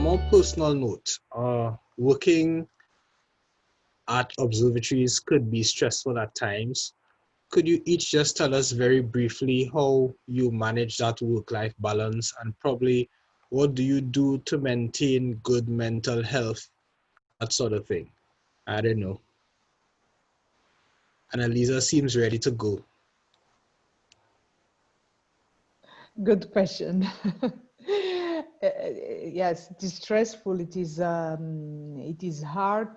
more personal note, working at observatories could be stressful at times. Could you each just tell us very briefly how you manage that work-life balance, and probably what do you do to maintain good mental health, that sort of thing? I don't know. Annalisa seems ready to go. Good question. Yes, it is stressful. It is hard.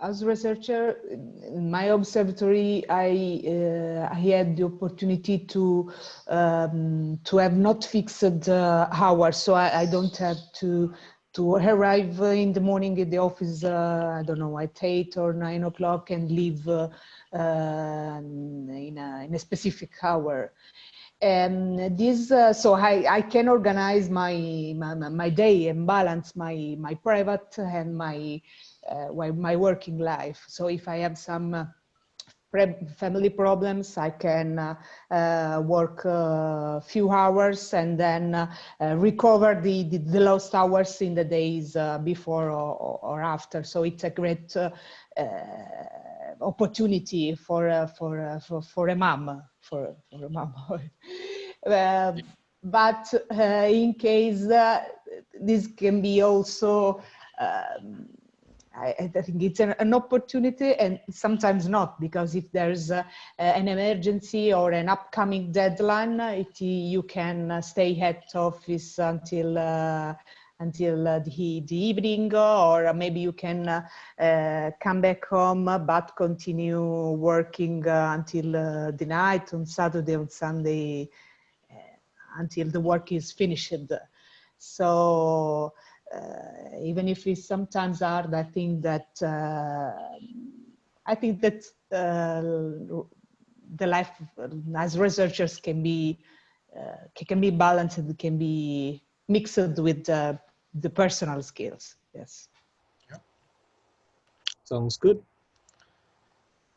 As a researcher in my observatory, I had the opportunity to have not fixed hours, so I don't have to arrive in the morning at the office. I don't know, at 8 or 9 o'clock and leave in a specific hour. And this, so I can organize my day and balance my private and my working life. So if I have some family problems, I can work a few hours and then recover the lost hours in the days before or after. So it's a great opportunity for a mom, for a mom. But in case this can be also, I think it's an opportunity, and sometimes not, because if there's an emergency or an upcoming deadline, you can stay at office until the evening, or maybe you can come back home but continue working until the night on Saturday, on Sunday, until the work is finished. So even if it's sometimes hard, I think that the life as researchers can be balanced, can be mixed with the personal skills. Yes. Yeah. Sounds good.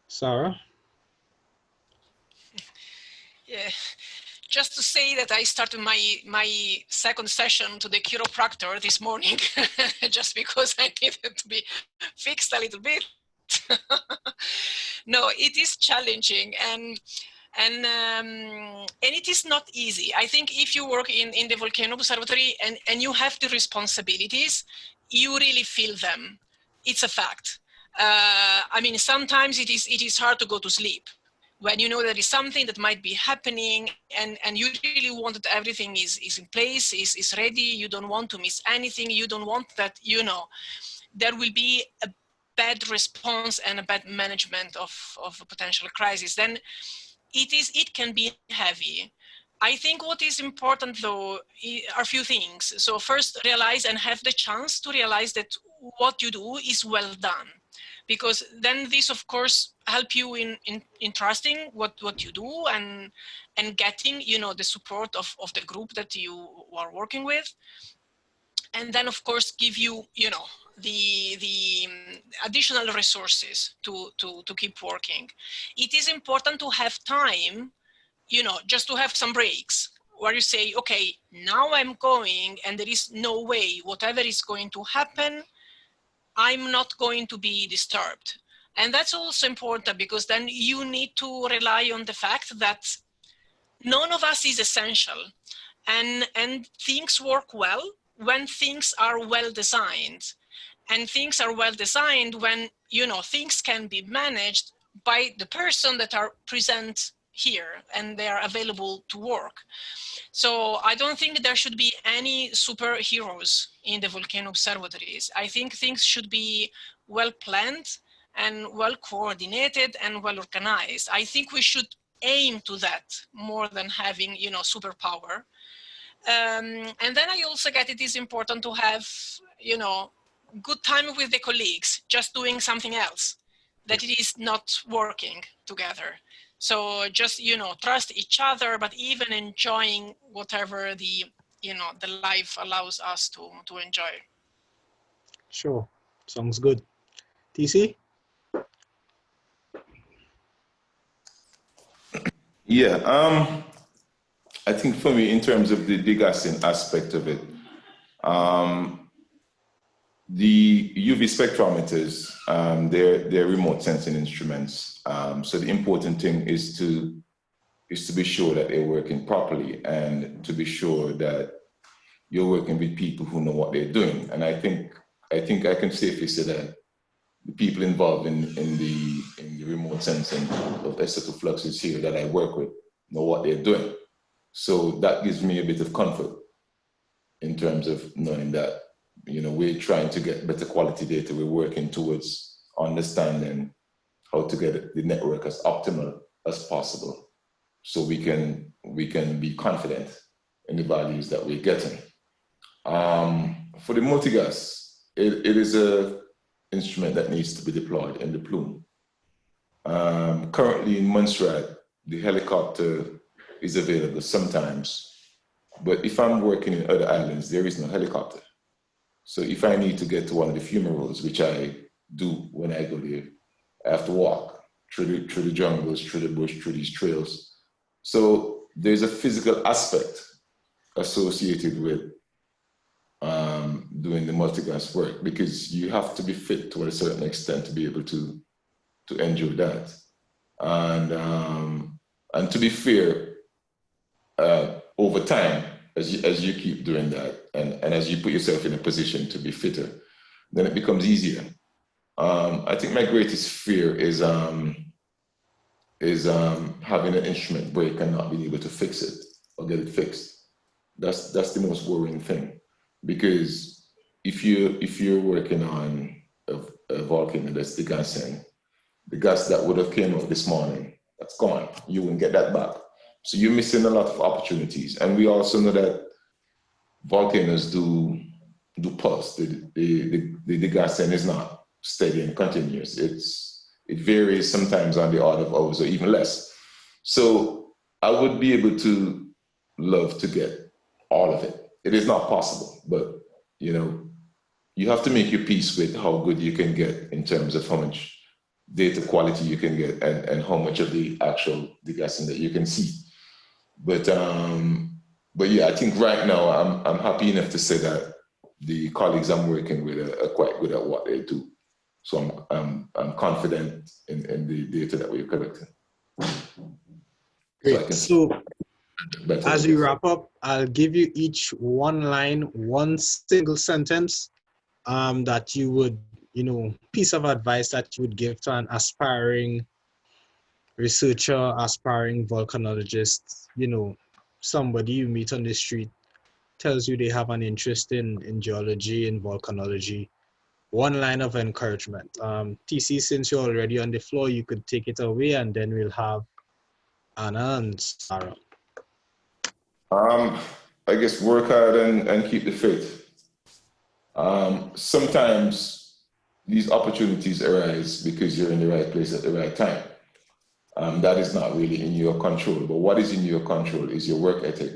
Sara? Yeah. Just to say that I started my second session to the chiropractor this morning, just because I needed to be fixed a little bit. No, it is challenging, and it is not easy. I think if you work in the Volcano Observatory and you have the responsibilities, you really feel them. It's a fact. I mean, sometimes it is hard to go to sleep when you know there is something that might be happening, and you really want that everything is in place, is ready. You don't want to miss anything. You don't want that, you know, there will be a bad response and a bad management of a potential crisis. Then it can be heavy. I think what is important, though, are a few things. So first, realize and have the chance to realize that what you do is well done, because then this, of course, help you in trusting what you do and getting, you know, the support of the group that you are working with. And then, of course, give you, you know, the additional resources to keep working. It is important to have time, you know, just to have some breaks where you say, okay, now I'm going and there is no way, whatever is going to happen, I'm not going to be disturbed. And that's also important, because then you need to rely on the fact that none of us is essential, and things work well when things are well designed, and things are well designed when, you know, things can be managed by the person that are present here and they are available to work. So I don't think there should be any superheroes in the volcano observatories. I think things should be well planned and well coordinated and well organized. I think we should aim to that more than having, you know, superpower. And then I also get it is important to have, you know, good time with the colleagues, just doing something else, that it is not working together. So just, you know, trust each other, but even enjoying whatever the, you know, the life allows us to enjoy. Sure, sounds good. TC? Yeah, I think for me, in terms of the degassing aspect of it, the UV spectrometers, they're remote sensing instruments. So the important thing is to be sure that they're working properly and to be sure that you're working with people who know what they're doing. And I think I can safely say that the people involved in the remote sensing of SO2 fluxes here that I work with know what they're doing. So that gives me a bit of comfort in terms of knowing that, you know, we're trying to get better quality data. We're working towards understanding how to get the network as optimal as possible, so we can be confident in the values that we're getting. For the multigas, it is a instrument that needs to be deployed in the plume. Currently in Montserrat, the helicopter is available sometimes, but if I'm working in other islands, there is no helicopter. So if I need to get to one of the fumaroles, which I do when I go there, I have to walk through the jungles, through the bush, through these trails. So there's a physical aspect associated with doing the multigas work, because you have to be fit to a certain extent to be able to enjoy that. And to be fair, over time, as you keep doing that, and as you put yourself in a position to be fitter, then it becomes easier. I think my greatest fear is having an instrument break and not being able to fix it or get it fixed. That's the most worrying thing, because if you're working on a volcano that's degassing, the gas that would have came out this morning, that's gone. You won't get that back. So you're missing a lot of opportunities. And we also know that volcanoes do pulse. The degassing is not steady and continuous. It varies sometimes on the order of hours or even less. So I would be able to love to get all of it. It is not possible, but you know, you have to make your peace with how good you can get in terms of how much data quality you can get and how much of the actual degassing that you can see. But yeah, I think right now I'm happy enough to say that the colleagues I'm working with are quite good at what they do. So I'm confident in the data that we're collecting. Great. So as we wrap up, I'll give you each one line, one single sentence that you would, you know, piece of advice that you would give to an aspiring researcher, aspiring volcanologist, you know, somebody you meet on the street tells you they have an interest in geology and volcanology. One line of encouragement. TC, since you're already on the floor, you could take it away, and then we'll have Anna and Sara. I guess work hard and keep the faith. Sometimes these opportunities arise because you're in the right place at the right time. That is not really in your control, but what is in your control is your work ethic,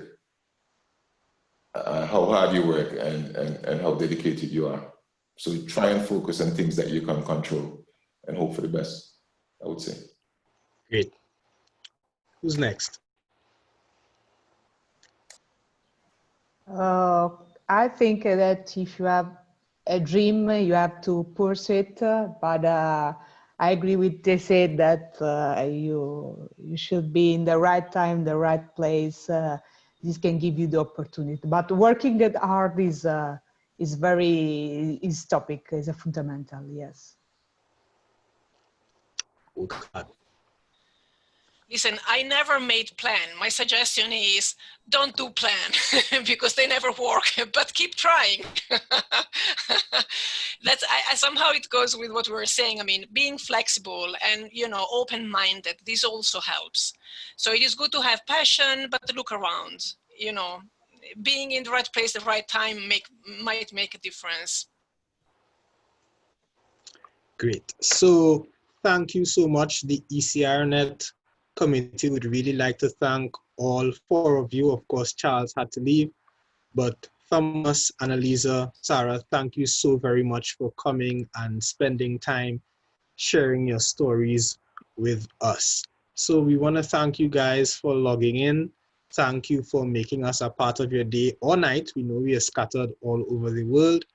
how hard you work and how dedicated you are. So try and focus on things that you can control and hope for the best, I would say. Great. Who's next? I think that if you have a dream, you have to pursue it. But I agree with Tese that you should be in the right time, the right place. This can give you the opportunity. But working that hard is a fundamental. Yes. Listen, I never made plan. My suggestion is don't do plan because they never work, but keep trying. Somehow it goes with what we were saying. I mean, being flexible and, you know, open-minded, this also helps. So it is good to have passion, but look around, you know, being in the right place at the right time might make a difference. Great. So thank you so much. The ECR-Net committee would really like to thank all four of you. Of course, Charles had to leave, but Thomas, Annalisa, Sara, thank you so very much for coming and spending time sharing your stories with us. So we want to thank you guys for logging in. thank you for making us a part of your day or night. We know we are scattered all over the world,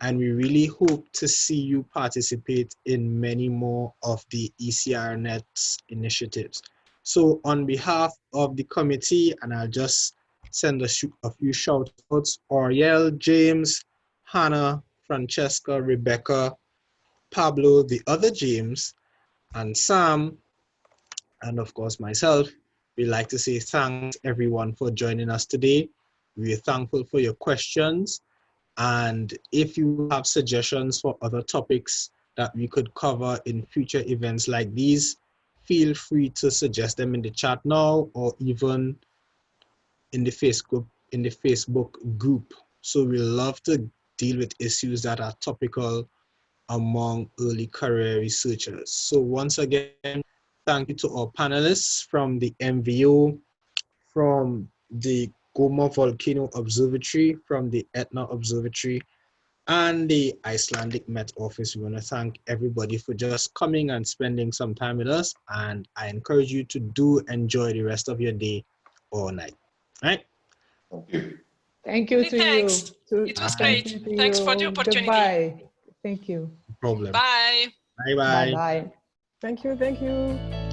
and we really hope to see you participate in many more of the ECR-Net initiatives. So on behalf of the committee, and I'll just send a few shout outs: Oriel, James, Hannah, Francesca, Rebecca, Pablo, the other James, and Sam, and of course myself. We'd like to say thanks everyone for joining us today. We're thankful for your questions. And if you have suggestions for other topics that we could cover in future events like these, feel free to suggest them in the chat now or even in the Facebook group. So we love to deal with issues that are topical among early career researchers. So once again, thank you to our panelists from the MVO, from the Goma Volcano Observatory, from the Etna Observatory, and the Icelandic Met Office. We want to thank everybody for just coming and spending some time with us. And I encourage you to do enjoy the rest of your day or night. All right? Thank you. Thank you to Thanks. you. It was Thank great. you to Thanks for the you. opportunity. Goodbye. Thank you. No problem. Bye. Bye-bye. Bye-bye. Thank you. Thank you.